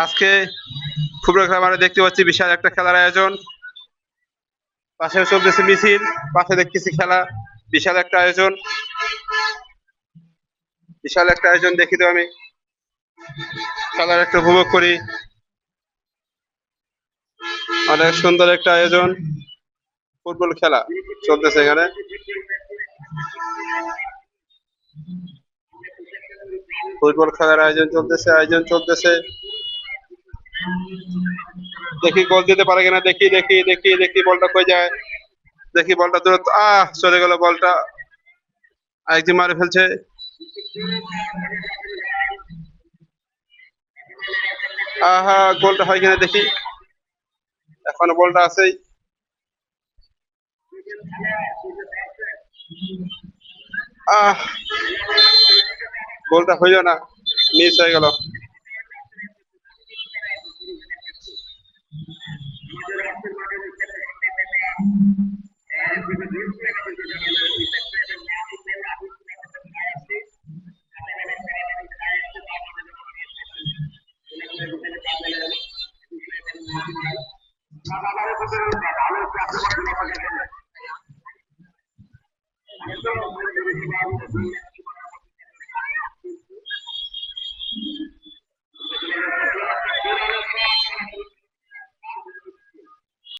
আজকে ফুটবল খেলা আমরা দেখতে পাচ্ছি বিশাল একটা খেলার আয়োজন। পাশে চলতেছে মিছিল, পাশে দেখতেছি খেলা। বিশাল একটা আয়োজন, বিশাল একটা আয়োজন। দেখি তো আমি খেলার একটা উপভোগ করি। অনেক সুন্দর একটা আয়োজন, ফুটবল খেলা চলতেছে এখানে। ফুটবল খেলার আয়োজন চলতেছে। দেখি গোল দিতে পারে কিনা, দেখি বলটা কই যায়। দেখি বলটা দূরত্ব, চলে গেল বলটা। আরেকজন মারে ফেলছে। গোলটা হয় কিনা দেখি। এখনো বলটা আছেই। আহ গোলটা হইল না, মিস হয়ে গেল।